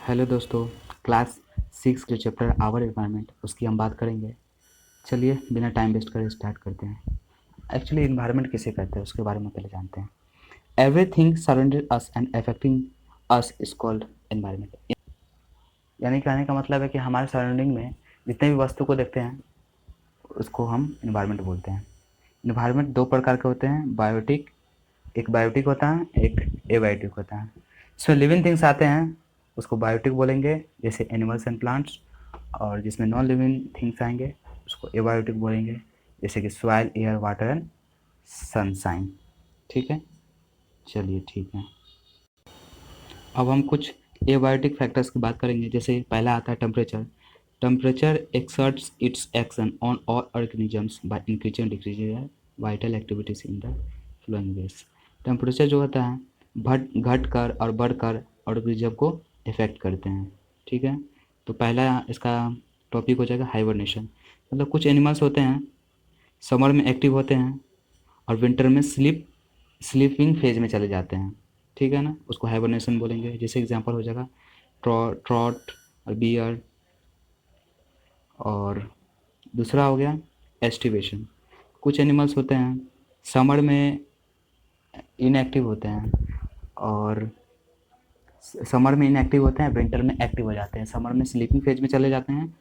Hello दोस्तों, class 6 के chapter our environment उसकी हम बात करेंगे। चलिए बिना टाइम वेस्ट करे स्टार्ट करते हैं। एक्चुअली एनवायरनमेंट किसे कहते हैं उसके बारे में पहले जानते हैं। Everything surrounded us and affecting us is called environment. यानी कहने का मतलब है कि हमारे सराउंडिंग में जितने भी वस्तु को देखते हैं उसको हम एनवायरनमेंट बोलते हैं। एनवायरनमेंट दो प्रकार के होते हैं, बायोटिक, एक बायोटिक होता है, एक एबायोटिक होता है। इसमें लिविंग थिंग्स आते हैं उसको बायोटिक बोलेंगे, जैसे एनिमल्स एंड प्लांट्स। और जिसमें नॉन लिविंग थिंग्स आएंगे उसको एबायोटिक बोलेंगे, जैसे कि soil, air, water and sunshine. ठीक है, चलिए ठीक है। अब हम कुछ एबायोटिक फैक्टर्स की बात करेंगे। जैसे पहला आता है temperature. Temperature exerts its action on all organisms by increasing decreasing vital activities in the following ways. Temperature जो होता है घट कर और बढ़कर ऑर्गेनिज्म को इफेक्ट करते हैं। ठीक है, तो पहला इसका टॉपिक हो जाएगा हाइबरनेशन। मतलब कुछ एनिमल्स होते हैं समर में एक्टिव होते हैं और विंटर में स्लीपिंग फेज में चले जाते हैं। ठीक है ना, उसको हाइबरनेशन बोलेंगे। जैसे एग्जांपल हो जाएगा ट्रॉट और बियर। और दूसरा हो गया एस्टिवेशन। कुछ एनिमल्स होते हैं समर में इनएक्टिव होते हैं और समर में इनएक्टिव होते हैं, विंटर में एक्टिव हो जाते हैं। समर में स्लीपिंग फेज में चले जाते हैं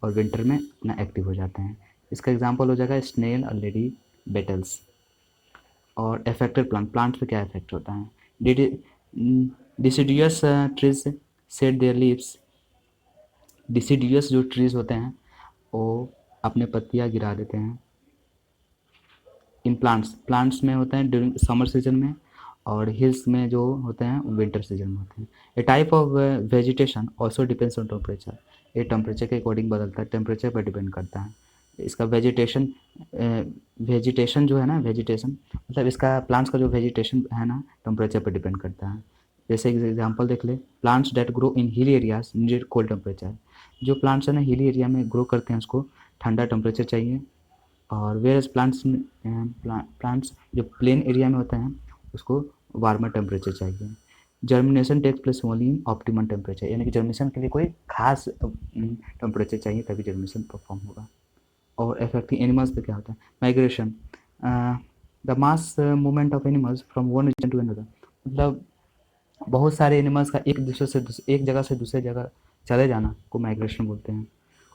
और विंटर में अपना एक्टिव हो जाते हैं। इसका एग्जांपल हो जाएगा स्नेल और लेडी बेटल्स। और अफेक्टेड प्लांट पे क्या इफेक्ट होता है। Deciduous trees said there leaves. Deciduous जो ट्रीज होते हैं वो अपने पत्तियां गिरा देते हैं। इन प्लांट्स में होते हैं ड्यूरिंग समर सीजन में, और हिल्स में जो होते हैं विंटर सीजन में होते हैं। A type of vegetation also depends on temperature. ये टेम्परेचर के अकॉर्डिंग बदलता है, टेम्परेचर पर डिपेंड करता है। इसका वेजिटेशन जो है ना, वेजिटेशन मतलब इसका प्लांट्स का जो वेजिटेशन है ना टेम्परेचर पर डिपेंड करता है। जैसे एग्जांपल देख ले, plants that grow in hill areas need cold temperature. जो प्लांट्स है ना हिली एरिया में ग्रो करते हैं उसको ठंडा टेम्परेचर चाहिए। और वेयर प्लांट्स जो प्लेन एरिया में होते हैं उसको वार्मर टेम्परेचर चाहिए। Germination takes place only in optimum temperature, यानी कि जर्मिनेशन के लिए कोई खास टेम्परेचर चाहिए तभी जर्मिनेशन परफॉर्म होगा। और अफेक्टिंग एनिमल्स पे क्या होता है, migration. The mass movement of animals from one region to another. मतलब बहुत सारे एनिमल्स का एक जगह से दूसरे जगह चले जाना को माइग्रेशन बोलते हैं।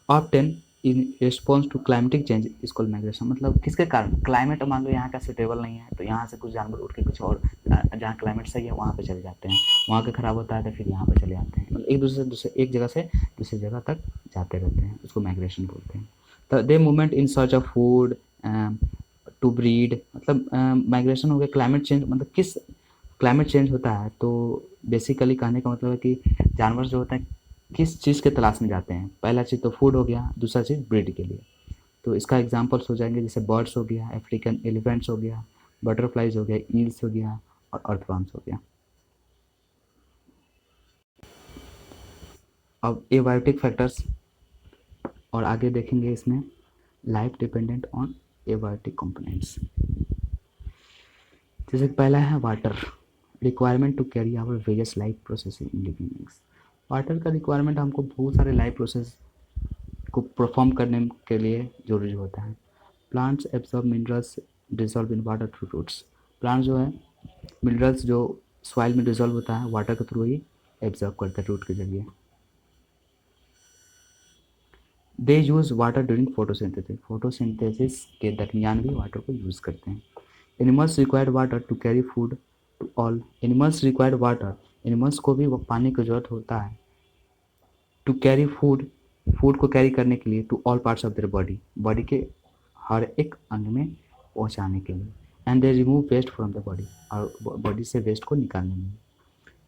Often in response to climatic change is called migration. मतलब किसके कारण, क्लाइमेट मान लो यहाँ का सूटेबल नहीं है तो यहाँ से कुछ जानवर उठ के कुछ और जहाँ क्लाइमेट सही है वहाँ पे चले जाते हैं। वहाँ का खराब होता है तो फिर यहाँ पे चले जाते हैं। मतलब एक जगह से दूसरी जगह तक जाते रहते हैं, उसको माइग्रेशन बोलते हैं। तो they movement in search of food to breed. मतलब माइग्रेशन हो गया क्लाइमेट चेंज, मतलब किस क्लाइमेट चेंज होता है तो बेसिकली कहने का मतलब है कि जानवर जो होते हैं किस चीज़ के तलाश में जाते हैं। पहला चीज़ तो फूड हो गया, दूसरा चीज़ ब्रीड के लिए। तो इसका एग्जांपल्स हो जाएंगे जैसे बर्ड्स हो गया, अफ्रीकन एलिफेंट्स हो गया, बटरफ्लाइज हो गया, ईल्स हो गया और अर्थवर्म्स हो गया। अब एबायोटिक फैक्टर्स और आगे देखेंगे इसमें life dependent on abiotic components. जैसे पहला है water requirement to carry our various life process in living things. Water का रिक्वायरमेंट हमको बहुत सारे लाइफ प्रोसेस को परफॉर्म करने के लिए ज़रूरी होता है। Plants absorb minerals dissolve in water through roots. Plant जो है मिनरल्स जो सॉइल में डिजॉल्व होता है वाटर के थ्रू ही एब्जॉर्ब करता है रूट के जरिए। They use water during photosynthesis. Photosynthesis के दरमियान भी वाटर को यूज़ करते हैं। Animals required water to carry food to all. Animals required water, animals को भी वो पानी की ज़रूरत होता है टू कैरी फूड, फूड को कैरी करने के लिए to all parts of their body, body के हर एक अंग में पहुंचाने के लिए। And they remove waste from the body, और बॉडी से वेस्ट को निकालने में।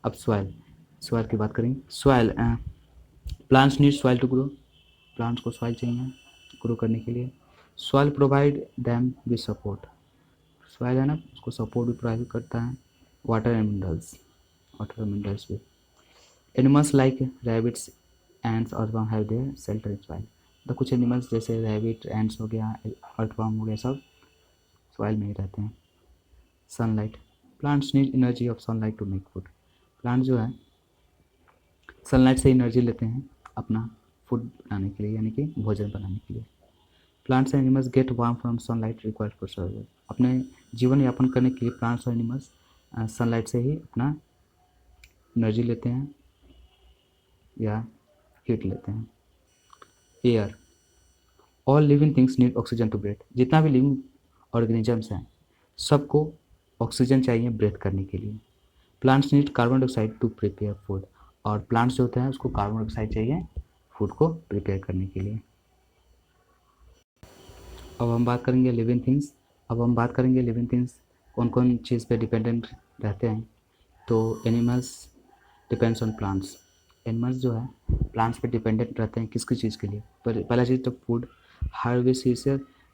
अब सॉइल, सॉइल की बात करेंगे। Soil, plants need soil to grow. Plants को सॉइल चाहिए ग्रो करने के लिए। Soil provide them with support. Soil है ना उसको सपोर्ट भी प्रोवाइड करता है। Water and minerals, water and minerals भी। Animals like rabbits and earthworm have their shelter in soil. तो कुछ एनिमल्स जैसे रैबिट, एंड्स हो गया, अर्थवर्म हो गया, सब सॉइल में ही रहते हैं। Sunlight, plants need energy of sunlight to make food. Plant जो है सनलाइट से एनर्जी लेते हैं अपना फूड बनाने के लिए, यानी कि भोजन बनाने के लिए। Plants and animals gate warm from sunlight required for survival. अपने जीवन यापन करने के लिए प्लांट्स और एनिमल्स सनलाइट से ही अपना एनर्जी लेते हैं या हीट लेते हैं। Air, all living things need oxygen to breathe. जितना भी लिविंग ऑर्गेनिजम्स हैं सबको ऑक्सीजन चाहिए ब्रीथ करने के लिए। Plants need carbon dioxide to prepare food, और प्लांट्स जो होते हैं उसको कार्बन डाइऑक्साइड चाहिए फूड को प्रिपेयर करने के लिए। अब हम बात करेंगे लिविंग थिंग्स कौन कौन चीज़ पे डिपेंडेंट रहते हैं। तो animals depends on plants. Animals जो है प्लांट्स पे डिपेंडेंट रहते हैं किसकी चीज़ के लिए। पहला चीज़ तो फूड।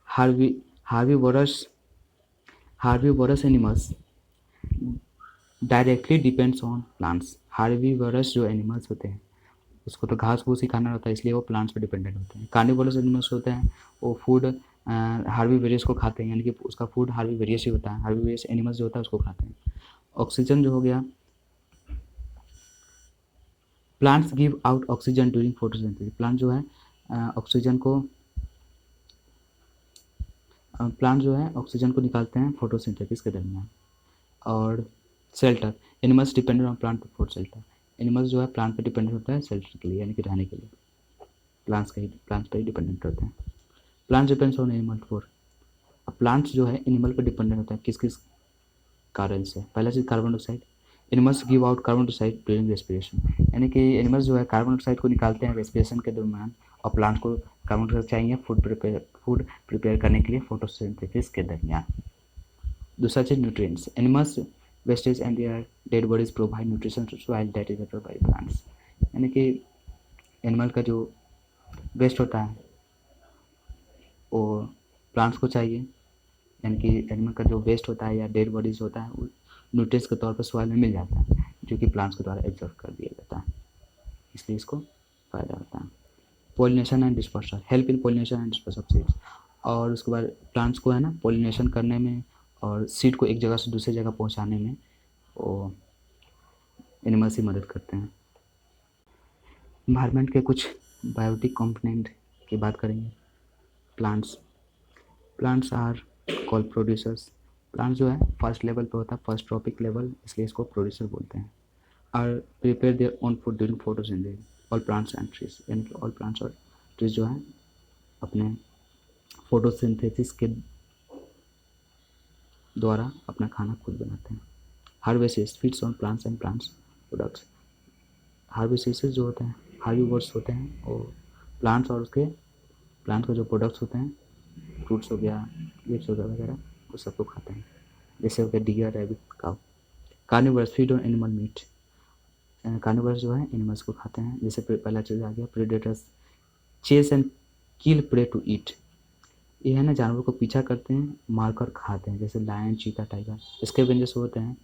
हार्वी herbivorous herbivorous animals directly depends on plants. Herbivorous जो एनिमल्स होते हैं उसको तो घास फूस ही खाना होता है, इसलिए वो प्लांट्स पे डिपेंडेंट होते हैं। कार्निवोरस एनिमल्स होते हैं वो फूड हार्बीवेरियस को खाते हैं, यानी कि उसका फूड हार्बीवेरियस ही होता है। हार्बीवेरियस एनिमल्स जो होता है उसको खाते हैं। ऑक्सीजन जो हो गया, plants give out oxygen during photosynthesis. Plant जो है ऑक्सीजन को निकालते हैं फोटोसिंथेसिस के दरमियान। और shelter, animals dependent on plant for shelter. Animals जो है प्लांट पे डिपेंडेंट होता है शेल्टर के लिए, यानी कि रहने के लिए प्लांट्स पे ही डिपेंडेंट होते हैं। Plants depends on animal for. अब प्लांट्स जो है एनिमल पर डिपेंडेंट होता है किस किस कारण से। पहला चीज़ carbon dioxide. Animals give out carbon dioxide during respiration, यानी कि एनिमल्स जो है कार्बन डाइऑक्साइड को निकालते हैं रेस्पिरेशन के दरमियान, और प्लांट्स को कार्बन डाइऑक्साइड चाहिए फूड प्रिपेयर करने के लिए फोटोसिंथेसिस के दरमियान। दूसरा चीज़ nutrients. Animals wastage and their dead bodies provide nutrition to soil that is absorbed by plants, यानी कि एनिमल का जो वेस्ट होता है वो प्लांट्स को चाहिए, यानी कि एनिमल का जो वेस्ट होता है या डेड बॉडीज होता है वो न्यूट्रिएंट्स के तौर पर सॉइल में मिल जाता है, जो कि प्लांट्स के द्वारा एब्जॉर्ब कर दिया जाता है, इसलिए इसको फ़ायदा होता है। Pollination and dispersal, help in pollination and dispersal of seeds. और उसके बाद प्लांट्स को है ना पॉलिनेशन करने में और सीड को एक जगह से दूसरी जगह पहुंचाने में वो एनिमल्स ही मदद करते हैं। इन्वायरमेंट के कुछ बायोटिक कंपोनेंट की बात करेंगे। Plants are called producers. Plants जो है फर्स्ट लेवल पे होता है, फर्स्ट ट्रॉपिक लेवल, इसलिए इसको प्रोड्यूसर बोलते हैं। Are prepare their own food during photosynthesis. All plants and trees, यानी कि ऑल प्लांट्स और ट्रीज जो है अपने फोटोसिंथेसिस के द्वारा अपना खाना खुद बनाते हैं। Herbivores feeds on plants and plants products. Herbivores जो होते हैं हार्बीवोर्स होते हैं, और प्लांट्स और उसके प्लांट के जो प्रोडक्ट्स होते हैं, फ्रूट्स हो गया, लीव्स हो गया वगैरह, वो सबको खाते हैं, जैसे हो गया deer, rabbit, cow. Carnivorous feed on animal meat. Carnivorous जो है एनिमल्स को खाते हैं, जैसे पहला चीज़ आ गया predators chase and kill prey to eat. ये है ना जानवर को पीछा करते हैं, मारकर खाते हैं, जैसे लायन, चीता, टाइगर। इसके वेंजर्स होते हैं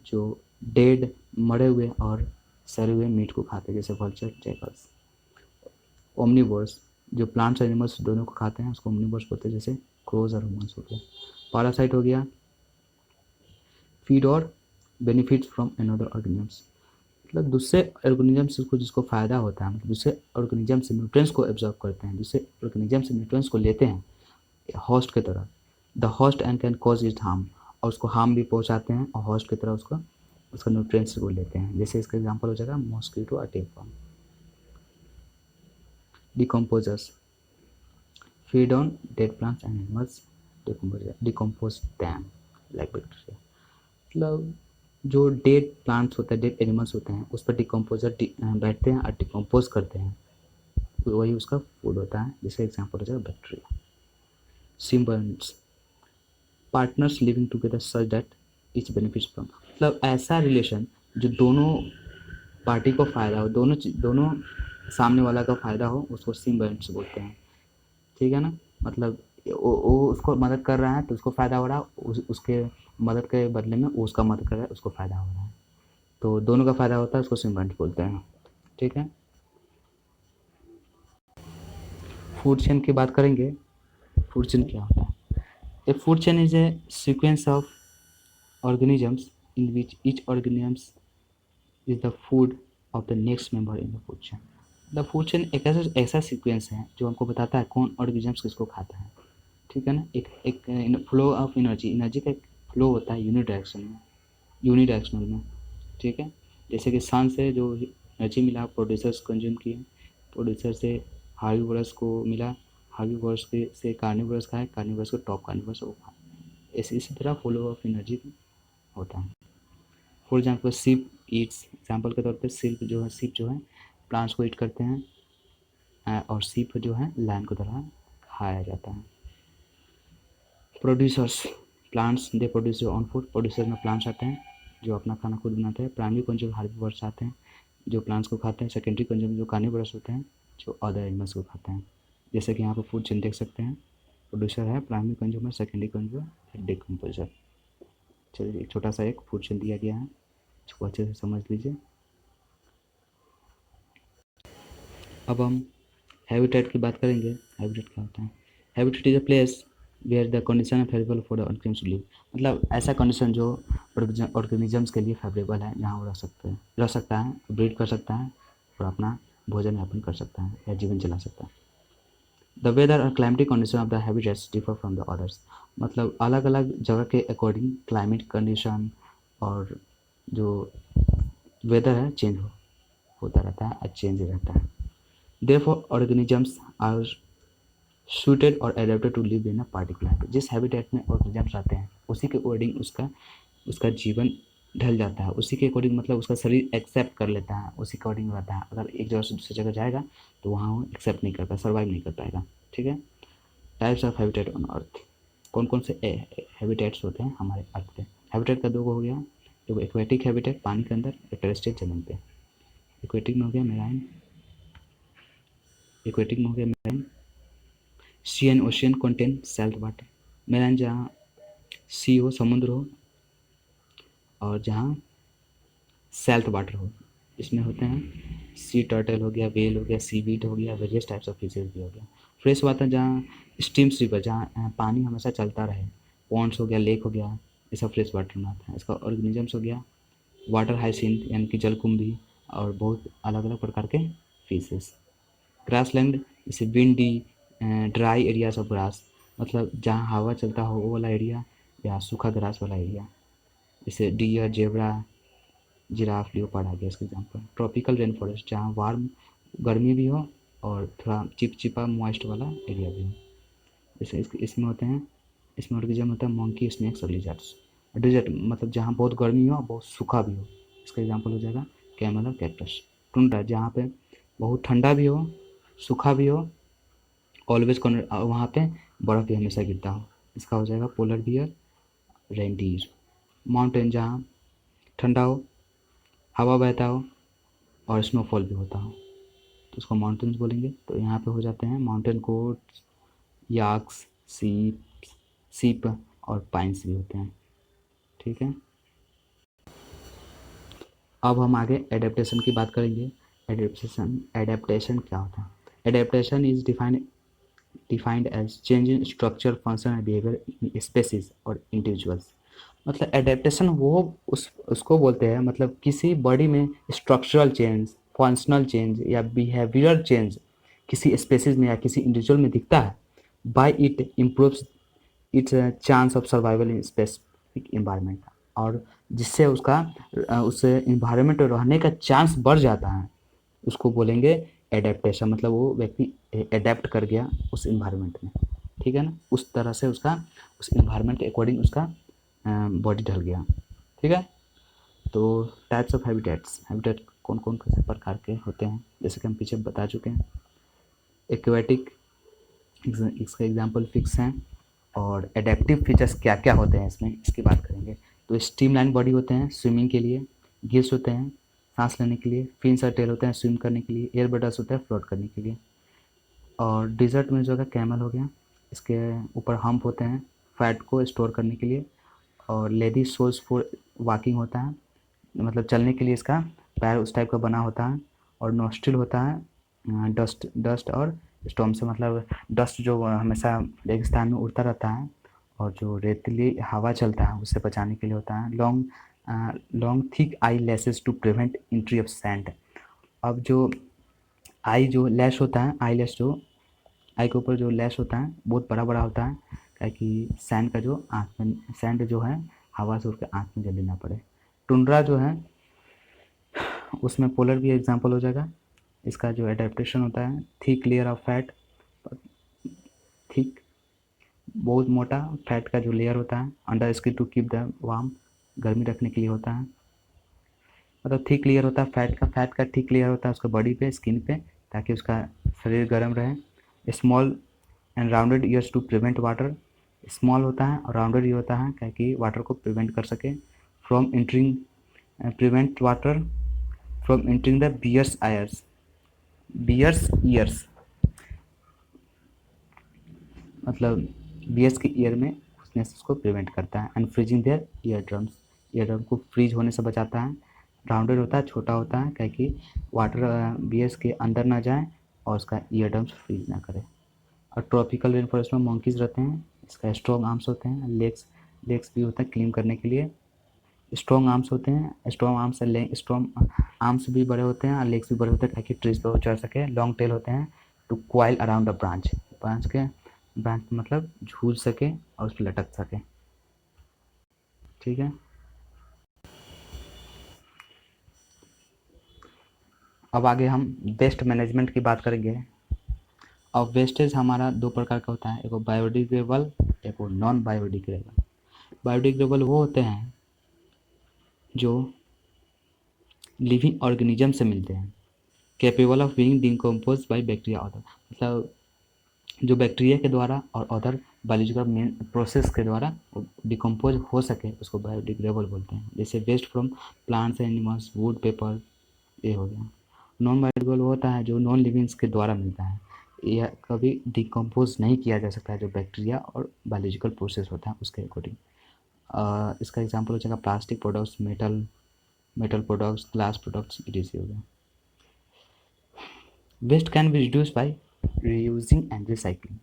जो डेड, मरे हुए और सड़े हुए मीट को खाते हैं, जैसे वल्चर, जैकल्स। ओमनीवोर्स जो प्लांट्स और एनिमल्स दोनों को खाते हैं उसको ओमनीवोर्स बोलते हैं, जैसे क्रोज और ह्यूमंस हो गया। पैरासाइट हो गया फीड और बेनिफिट्स फ्रॉम अनदर ऑर्गेनिजम्स, मतलब दूसरे ऑर्गेनिजम्स को जिसको फ़ायदा होता है, मतलब दूसरे ऑर्गेनिजम से न्यूट्रिएंट्स को एब्जॉर्ब करते हैं, दूसरे ऑर्गेनिजम से न्यूट्रिएंट्स को लेते हैं होस्ट की तरह। The host and can cause it harm, और उसको हार्म भी पहुंचाते हैं, और होस्ट की तरह उसको उसका न्यूट्रिएंट्स को लेते हैं, जैसे इसका एग्जांपल हो जाएगा मॉस्किटो और tapeworm. Decomposers feed on dead plants and animals, decompose them like bacteria. मतलब जो डेड प्लांट्स होते हैं, डेड एनिमल्स होते हैं, उस पर डिकम्पोजर बैठते हैं और डिकम्पोज करते हैं, तो वही उसका फूड होता है, जिसका एग्जांपल हो जाएगा bacteria. Symbiotes partners living together such that each benefits from, मतलब ऐसा रिलेशन जो दोनों पार्टी को फ़ायदा हो, दोनों सामने वाला का फ़ायदा हो, उसको सिम्बायोट्स बोलते हैं। ठीक है ना, मतलब वो उसको मदद कर रहा है तो उसको फ़ायदा हो रहा है, उसके मदद के बदले में वो उसका मदद कर रहा है, उसको फ़ायदा हो रहा है, तो दोनों का फ़ायदा होता है, उसको सिम्बायोट्स बोलते हैं। ठीक है, फूड चेन की बात करेंगे। फूड चेन क्या होता है? ए food chain is a sequence of organisms in which each organism is the food of the next member in the food chain. The food chain एक ऐसा सीक्वेंस है जो हमको बताता है कौन ऑर्गेनिजम्स किसको खाता है, ठीक है ना। एक एक फ्लो ऑफ एनर्जी का एक फ्लो होता है यूनिडायरेक्शनल में, ठीक है। जैसे कि सन से जो एनर्जी मिला प्रोड्यूसर्स कंज्यूम किए, प्रोड्यूसर से हार्बीवोरस को मिला, हार्बीवोरस के से कार्निवोरस खाए, कार्निवोरस को टॉप कार्निवोरस वो खाए, इसी तरह फ्लो ऑफ एनर्जी होता है। फॉर एग्जाम्पल सीप ईट्स, एग्जाम्पल के तौर पे सीप जो है प्लांट्स को ईट करते हैं और सीप जो है लैंड की तरह खाया जाता है। Producers plants they produce your own food, producer में प्लांट्स आते हैं जो अपना खाना खुद बनाते हैं। प्राइमरी कंज्यूम हार्बीवोरस आते हैं जो प्लांट्स को खाते हैं। सेकेंडरी कंज्यूम जो कार्निवोरस होते हैं जो अदर एनिमल्स को खाते हैं। जैसे कि यहाँ पर फूड चेन देख सकते हैं, प्रोड्यूसर है, primary consumer, secondary consumer, decomposer. चलिए एक छोटा सा एक फूड चेन दिया गया है, इसको अच्छे से समझ लीजिए। अब हम हैबिटेट की बात करेंगे। हैबिटेट क्या होता है? Habitat is a place where the condition favourable for the organisms to live, मतलब ऐसा कंडीशन जो ऑर्गेनिजम्स के लिए फेवरेबल है, जहाँ वो रह सकता है, ब्रीड कर सकता है और अपना भोजन यापन कर सकता है या जीवन चला सकता है। द वेदर और climatic condition of the habitats differ from the others, मतलब अलग अलग जगह के अकॉर्डिंग क्लाइमेट कंडीशन और जो वेदर है चेंज होता रहता है, चेंज रहता है। देयरफॉर ऑर्गेनिजम्स आर सूटेड और adapted to live in a particular habit, जिस हैबिटेट में ऑर्गेनिजम्स रहते हैं उसी के अकॉर्डिंग उसका जीवन ढल जाता है, उसी के अकॉर्डिंग मतलब उसका शरीर एक्सेप्ट कर लेता है, उसी के अकॉर्डिंग रहता है। अगर एक जगह से दूसरी जगह जाएगा तो वहाँ वो एक्सेप्ट नहीं कर पाएगा, सर्वाइव नहीं कर पाएगा, ठीक है। Types of habitat on earth, कौन कौन से हैबिटेट्स होते हैं हमारे अर्थ पे? हैबिटेट का दो हो गया, एक एक्वेटिक हैबिटेट पानी के अंदर, एक टेरेस्ट्रियल जमीन पे। एक्वेटिक में हो गया marine, sea and ocean contain salt water. Marine जहाँ सी हो, समुद्र हो, और जहाँ सैल्ट वाटर हो, इसमें होते हैं सी टर्टल हो गया, वेल हो गया, सी वीड हो गया, वेरियस टाइप्स ऑफ फिशेज भी हो गया। फ्रेश वाटर जहाँ स्ट्रीम्स रिवर, जहाँ पानी हमेशा चलता रहे, पॉन्ड्स हो गया, लेक हो गया, ये सब फ्रेश वाटर में आता है। इसका ऑर्गेनिजम्स हो गया वाटर हाइसिंथ यानी कि जलकुंभी और बहुत अलग अलग प्रकार के फिशेस। ग्रासलैंड जैसे windy dry areas of grass, मतलब जहाँ हवा चलता हो वो वाला एरिया, या सूखा ग्रास वाला एरिया, जैसे डियर, जेब्रा, जिराफ, लियोपार्ड आ गया इसके एग्जाम्पल। ट्रॉपिकल रेन फॉरेस्ट जहाँ वार्म गर्मी भी हो और थोड़ा चिपचिपा मॉइस्ट वाला एरिया भी हो, जैसे इसमें होते हैं, इसमें ऑर्गेनिज्म होता है मंकी, स्नेक्स और लिजर्ड्स। डिजर्ट मतलब जहाँ बहुत गर्मी हो बहुत सूखा भी हो, इसका एग्जाम्पल हो जाएगा कैमल और कैक्टस। टुंड्रा जहाँ पे बहुत ठंडा भी हो, सूखा भी हो, ऑलवेज वहाँ पे बर्फ़ भी हमेशा गिरता हो, इसका हो जाएगा पोलर बियर, रेनडीर। माउंटेन जहाँ ठंडा हो, हवा बहता हो और स्नोफॉल भी होता हो तो उसको माउंटेन्स बोलेंगे। तो यहाँ पे हो जाते हैं माउंटेन गोट्स, याक्स, सीप और पाइन्स भी होते हैं, ठीक है। अब हम आगे एडेप्टेशन की बात करेंगे। एडेप्टेशन क्या होता है? Adaptation is defined as change in structure, function and behaviour in species और इंडिविजुअल्स। मतलब एडेप्टेशन वो उसको बोलते हैं, मतलब किसी बॉडी में स्ट्रक्चरल चेंज, फंक्शनल चेंज या बिहेवियरल चेंज किसी स्पेसीज में या किसी इंडिविजुअल में दिखता है, by it improves its chance of survival in specific environment, और जिससे उस इन्वायरमेंट में रहने का चांस बढ़ जाता है, उसको बोलेंगे एडेप्टेशन। मतलब वो व्यक्ति एडेप्ट कर गया उस इन्वायरमेंट में, ठीक है ना, उस तरह से उस इन्वायरमेंट के अकॉर्डिंग उसका बॉडी ढल गया, ठीक है। तो टाइप्स ऑफ हैबिटेट कौन कौन से प्रकार के होते हैं, जैसे कि हम पीछे बता चुके हैं। एक्वेटिक, इसका एग्जाम्पल फिक्स हैं, और एडेप्टिव फीचर्स क्या क्या होते हैं इसमें, इसकी बात करेंगे। तो स्ट्रीमलाइन बॉडी होते हैं स्विमिंग के लिए, गिल्स होते हैं सांस लेने के लिए, फिन्स और टेल होते हैं स्विम करने के लिए, एयर बडल्स होते हैं फ्लोट करने के लिए। और डिजर्ट में जो है कैमल हो गया, इसके ऊपर हम्प होते हैं फैट को स्टोर करने के लिए, और लेडी सोल्स फॉर वॉकिंग होता है, मतलब चलने के लिए इसका पैर उस टाइप का बना होता है। और नोस्ट्रिल होता है डस्ट और स्टॉर्म से, मतलब डस्ट जो हमेशा रेगिस्तान में उड़ता रहता है और जो रेतीली हवा चलता है उससे बचाने के लिए होता है। Long thick eyelashes to prevent entry of sand, अब जो आई जो लैश होता है, आई लैश जो आई के ऊपर जो लैश होता है बहुत बड़ा बड़ा होता है, ताकि सैंड का जो आँख में सैंड जो है हवा से उड़ के आँख में जल्दी ना पड़े। टुंड्रा जो है उसमें पोलर भी एग्जांपल हो जाएगा। इसका जो एडेप्टेशन होता है, thick layer of fat, thick बहुत मोटा फैट का जो लेयर होता है under skin to keep the warm, गर्मी रखने के लिए होता है। मतलब थिक लेयर होता है फैट का थिक लेयर होता है उसका बॉडी पे, स्किन पे, ताकि उसका शरीर गर्म रहे। Small and rounded ears to prevent water, small होता है और राउंडेड ईयर होता है ताकि वाटर को प्रिवेंट कर सके। From entering prevent water from entering the bear's ears, bear's ears मतलब बियर्स के ईयर में घुसने से उसको प्रिवेंट करता है। And freezing their ear drums, ear drum को फ्रीज होने से बचाता है। राउंडेड होता है, छोटा होता है ताकि वाटर बियर्स के अंदर ना जाए और उसका ईयर ड्रम्स फ्रीज ना करे। और ट्रॉपिकल रेन फॉरेस्ट में मंकीज रहते हैं, इसका स्ट्रॉन्ग आर्म्स होते हैं, लेग्स भी होता है क्लीन करने के लिए। स्ट्रॉन्ग आर्म्स होते हैं, स्ट्रॉन्ग आर्म्स भी बड़े होते हैं और लेग्स भी बड़े होते हैं ताकि ट्रीज पर वो चढ़ सके। लॉन्ग टेल होते हैं to coil around a branch मतलब झूल सके और उस पर लटक सके। ठीक है, अब आगे हम वेस्ट मैनेजमेंट की बात करेंगे। अब वेस्टेज हमारा दो प्रकार का होता है, एक बायोडिग्रेडेबल, एक नॉन बायोडिग्रेडेबल। बायोडिग्रेडेबल वो होते हैं जो लिविंग ऑर्गेनिज्म से मिलते हैं, capable of being decompose by bacteria other, मतलब जो बैक्टीरिया के द्वारा और अदर बायोलॉजिकल मेन प्रोसेस के द्वारा डिकम्पोज हो सके उसको बायोडिग्रेडेबल बोलते हैं। जैसे waste from plants animals, wood, paper, ये हो गया। नॉन बायोडिग्रेडेबल होता है जो नॉन लिविंग्स के द्वारा मिलता है, यह कभी डिकम्पोज नहीं किया जा सकता है, जो बैक्टीरिया और बायोलॉजिकल प्रोसेस होता है उसके अकॉर्डिंग। इसका एग्जाम्पल हो जाएगा plastic products, metal products, glass products, it हो गया। Waste can be reduce by reusing and recycling.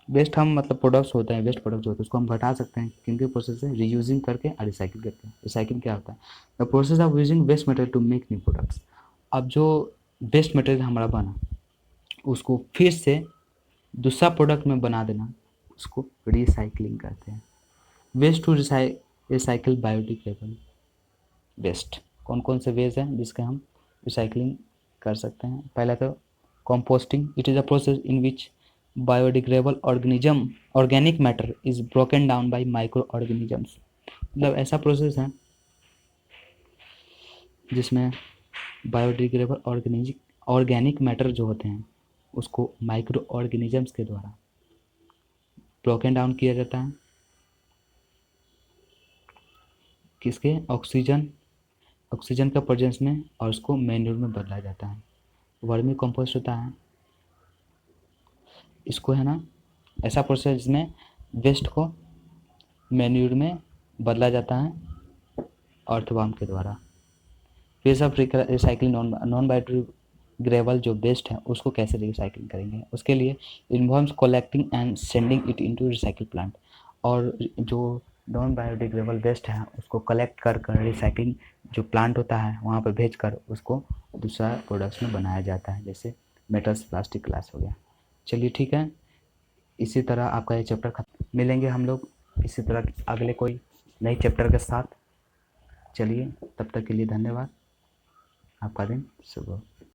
Waste हम मतलब प्रोडक्ट्स होते हैं, वेस्ट प्रोडक्ट्स होते हैं उसको हम घटा सकते हैं किनके प्रोसेस से, रीयूजिंग करके और रिसाइकिल करके। रिसाइकिल क्या होता है, the process of using waste material to make new products. अब जो वेस्ट मटेरियल हमारा बना उसको फिर से दूसरा प्रोडक्ट में बना देना, उसको रिसाइकलिंग कहते हैं। Waste to recycle biodegradable waste, कौन कौन से वेज हैं जिसके हम रिसाइकलिंग कर सकते हैं। पहला तो composting, it is a process in which biodegradable organic matter is broken down by micro organisms. मतलब ऐसा प्रोसेस है जिसमें बायोडिग्रेडेबल ऑर्गेनिक मैटर जो होते हैं उसको माइक्रो ऑर्गेनिजम्स के द्वारा ब्रोकन डाउन किया जाता है, किसके, ऑक्सीजन का प्रेजेंस में, और उसको मैन्यूर में बदला जाता है। वर्मी कंपोस्ट होता है, इसको है ना ऐसा प्रोसेस जिसमें वेस्ट को मैन्यूर में बदला जाता है अर्थवर्म के द्वारा। फिर सब रिसाइकलिंग नॉन बायोडिग्रेडेबल जो वेस्ट है उसको कैसे रिसाइकलिंग करेंगे, उसके लिए involves collecting and sending it into recycle plant. और जो नॉन बायोडिग्रेडेबल वेस्ट है उसको कलेक्ट कर कर रिसाइकलिंग जो प्लांट होता है वहाँ पर भेज कर उसको दूसरा प्रोडक्ट्स में बनाया जाता है, जैसे मेटल्स, प्लास्टिक, ग्लास हो गया। चलिए ठीक है, इसी तरह आपका ये चैप्टर खत्म, मिलेंगे हम लोग इसी तरह अगले कोई नई चैप्टर के साथ। चलिए तब तक के लिए धन्यवाद, आपका दिन शुभ हो।